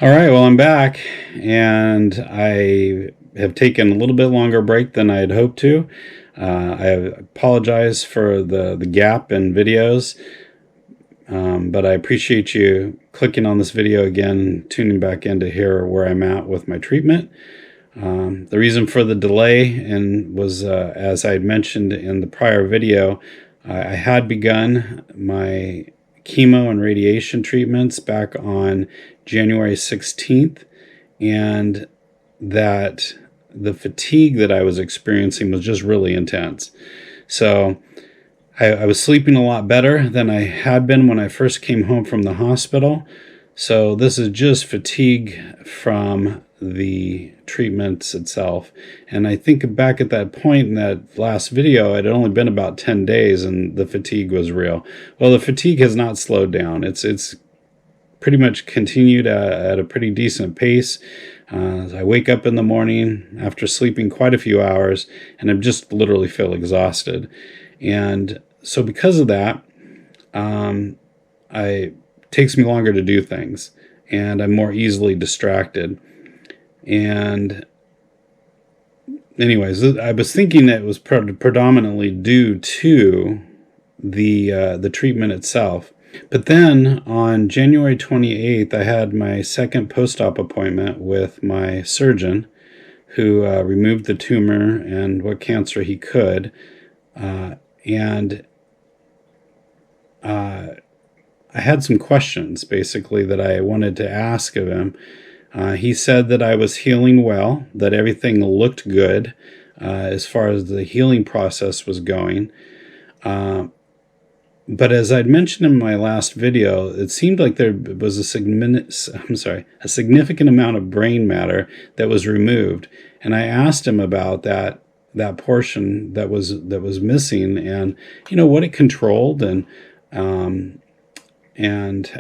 All right, well, I'm back and I have taken a little bit longer break than I had hoped to. I apologize for the gap in videos, but I appreciate you clicking on this video again, tuning back in to hear where I'm at with my treatment. The reason for the delay was, as I had mentioned in the prior video, I had begun my chemo and radiation treatments back on January 16th, and that the fatigue that I was experiencing was just really intense. So I was sleeping a lot better than I had been when I first came home from the hospital. So this is just fatigue from the treatments itself. And I think back at that point in that last video, it had only been about 10 days and the fatigue was real. Well, the fatigue has not slowed down. It's pretty much continued at a pretty decent pace. I wake up in the morning after sleeping quite a few hours and I just literally feel exhausted. And so because of that, it takes me longer to do things and I'm more easily distracted. And anyways, I was thinking that it was predominantly due to the treatment itself. But then on January 28th, I had my second post-op appointment with my surgeon who removed the tumor and what cancer he could. And I had some questions basically that I wanted to ask of him. He said that I was healing well, that everything looked good as far as the healing process was going. But as I'd mentioned in my last video, it seemed like there was a significant amount of brain matter that was removed. And I asked him about that portion that was missing, and what it controlled, and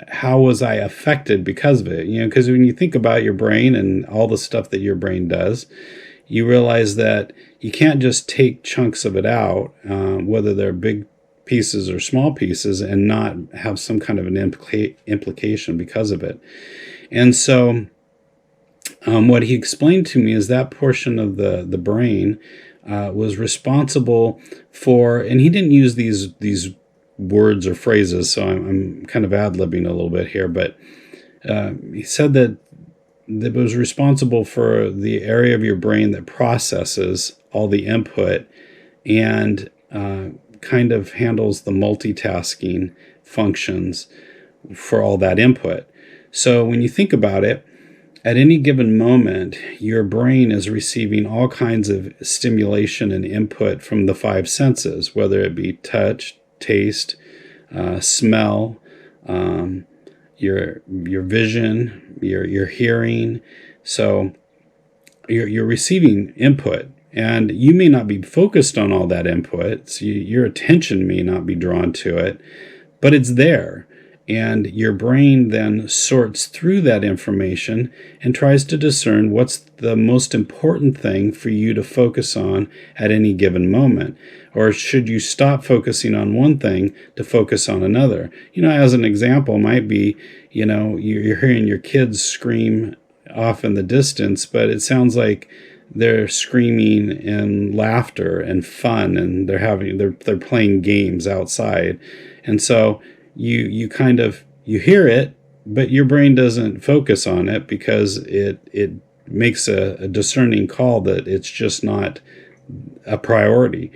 how was I affected because of it. Because when you think about your brain and all the stuff that your brain does, you realize that you can't just take chunks of it out, whether they're big pieces or small pieces, and not have some kind of an implication because of it. And so what he explained to me is that portion of the brain was responsible for, and he didn't use these words or phrases, so I'm kind of ad-libbing a little bit here, but he said that it was responsible for the area of your brain that processes all the input and kind of handles the multitasking functions for all that input. So when you think about it, at any given moment, your brain is receiving all kinds of stimulation and input from the five senses, whether it be touch, taste, smell, your vision, your hearing. So you're receiving input. And you may not be focused on all that input, so your attention may not be drawn to it, but it's there. And your brain then sorts through that information and tries to discern what's the most important thing for you to focus on at any given moment. Or should you stop focusing on one thing to focus on another? As an example might be, you're hearing your kids scream off in the distance, but it sounds like they're screaming in laughter and fun, and they're playing games outside. And so you hear it, but your brain doesn't focus on it because it makes a discerning call that it's just not a priority.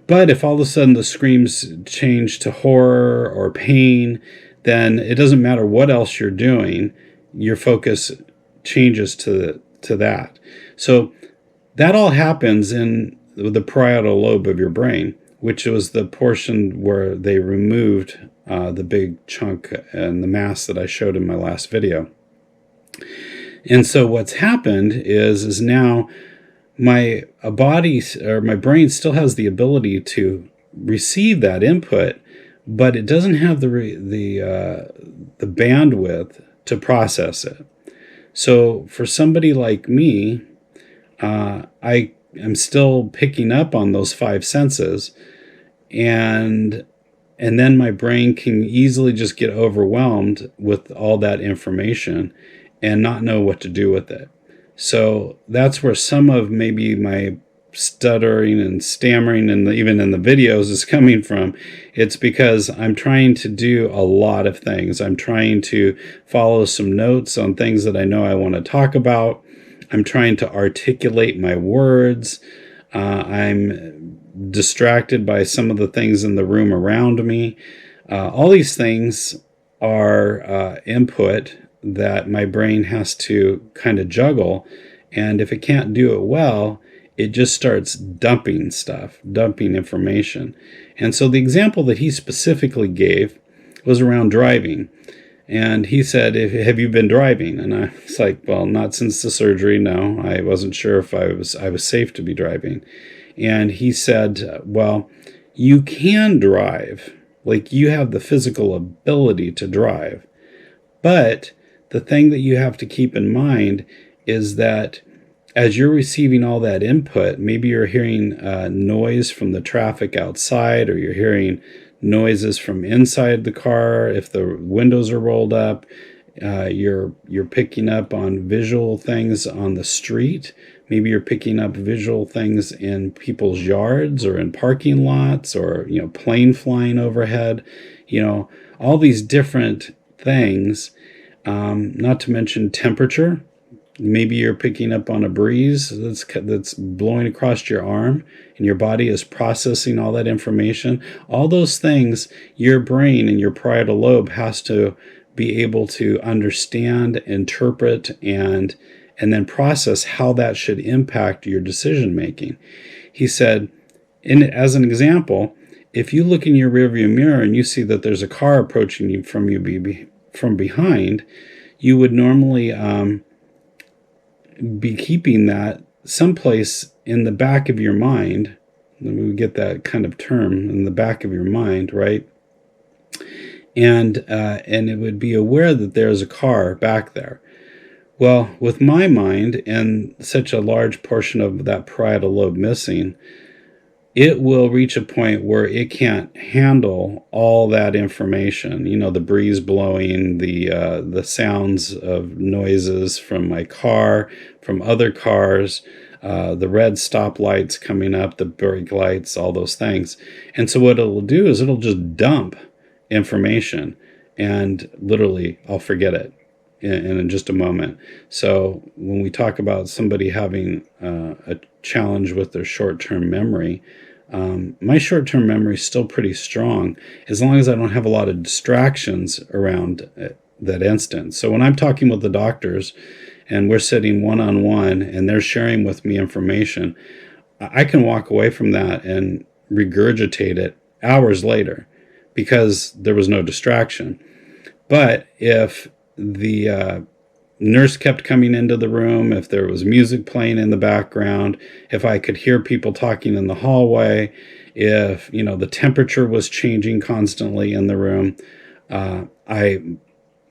But if all of a sudden the screams change to horror or pain, then it doesn't matter what else you're doing, your focus changes to that. So that all happens in the parietal lobe of your brain, which was the portion where they removed the big chunk and the mass that I showed in my last video. And so what's happened is now my body or my brain still has the ability to receive that input, but it doesn't have the bandwidth to process it. So for somebody like me, I am still picking up on those five senses, and then my brain can easily just get overwhelmed with all that information, and not know what to do with it. So that's where some of maybe my stuttering and stammering, and even in the videos, is coming from. It's because I'm trying to do a lot of things. I'm trying to follow some notes on things that I know I want to talk about. I'm trying to articulate my words. I'm distracted by some of the things in the room around me. All these things are input that my brain has to kind of juggle. And if it can't do it well, it just starts dumping stuff, dumping information. And so the example that he specifically gave was around driving. And he said, have you been driving? And I was like, well, not since the surgery. No, I wasn't sure if I was safe to be driving. And he said, well, you can drive. Like, you have the physical ability to drive. But the thing that you have to keep in mind is that as you're receiving all that input, maybe you're hearing noise from the traffic outside, or you're hearing noises from inside the car. If the windows are rolled up, you're picking up on visual things on the street. Maybe you're picking up visual things in people's yards or in parking lots, or, plane flying overhead, all these different things, not to mention temperature. Maybe you're picking up on a breeze that's blowing across your arm, and your body is processing all that information. All those things, your brain and your parietal lobe has to be able to understand, interpret, and then process how that should impact your decision making. He said, as an example, if you look in your rearview mirror and you see that there's a car approaching you from behind, you would normally be keeping that someplace in the back of your mind. We get that kind of term, in the back of your mind, right? And it would be aware that there's a car back there. Well, with my mind and such a large portion of that parietal lobe missing, it will reach a point where it can't handle all that information. The breeze blowing, the sounds of noises from my car, from other cars, the red stoplights coming up, the brake lights, all those things. And so what it'll do is it'll just dump information, and literally I'll forget it in just a moment. So when we talk about somebody having a challenge with their short-term memory, my short-term memory is still pretty strong, as long as I don't have a lot of distractions around that instant. So when I'm talking with the doctors and we're sitting one-on-one and they're sharing with me information, I can walk away from that and regurgitate it hours later because there was no distraction. But if the nurse kept coming into the room, if there was music playing in the background, if I could hear people talking in the hallway, if the temperature was changing constantly in the room,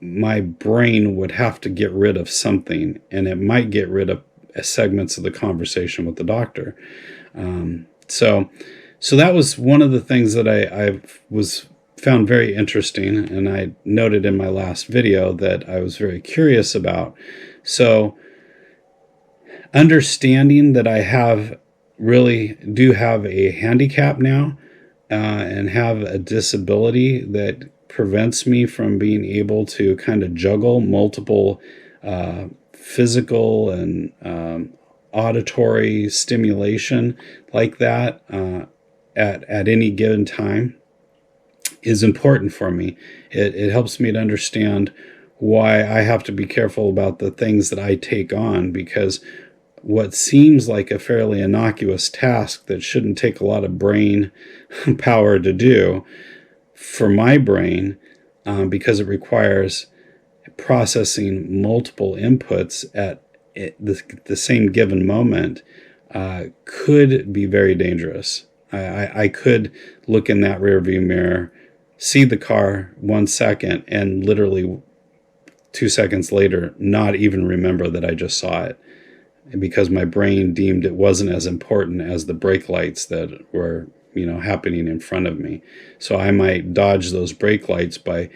my brain would have to get rid of something, and it might get rid of segments of the conversation with the doctor. So that was one of the things that I was found very interesting, and I noted in my last video that I was very curious about. So understanding that I really do have a handicap now, and have a disability that prevents me from being able to kind of juggle multiple physical and auditory stimulation like that at any given time, is important for me. It helps me to understand why I have to be careful about the things that I take on, because what seems like a fairly innocuous task that shouldn't take a lot of brain power to do, for my brain, because it requires processing multiple inputs at the same given moment, could be very dangerous. I could look in that rearview mirror, see the car 1 second, and literally 2 seconds later not even remember that I just saw it, because my brain deemed it wasn't as important as the brake lights that were happening in front of me. So I might dodge those brake lights by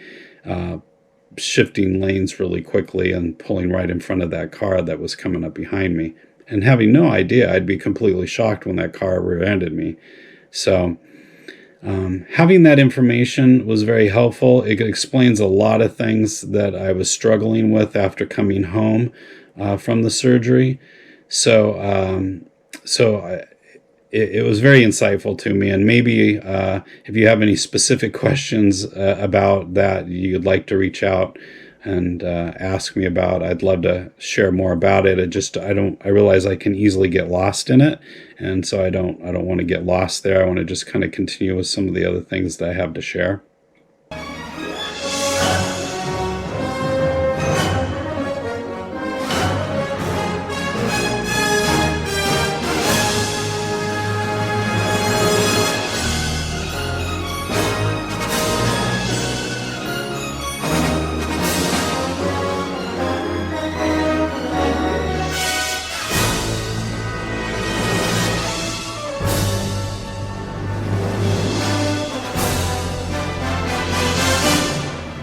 shifting lanes really quickly and pulling right in front of that car that was coming up behind me. And having no idea, I'd be completely shocked when that car rear-ended me. So having that information was very helpful. It explains a lot of things that I was struggling with after coming home from the surgery. So, it was very insightful to me. And maybe if you have any specific questions about that you'd like to reach out and ask me about, I'd love to share more about it. I realize I can easily get lost in it. And so I don't want to get lost there. I want to just kind of continue with some of the other things that I have to share.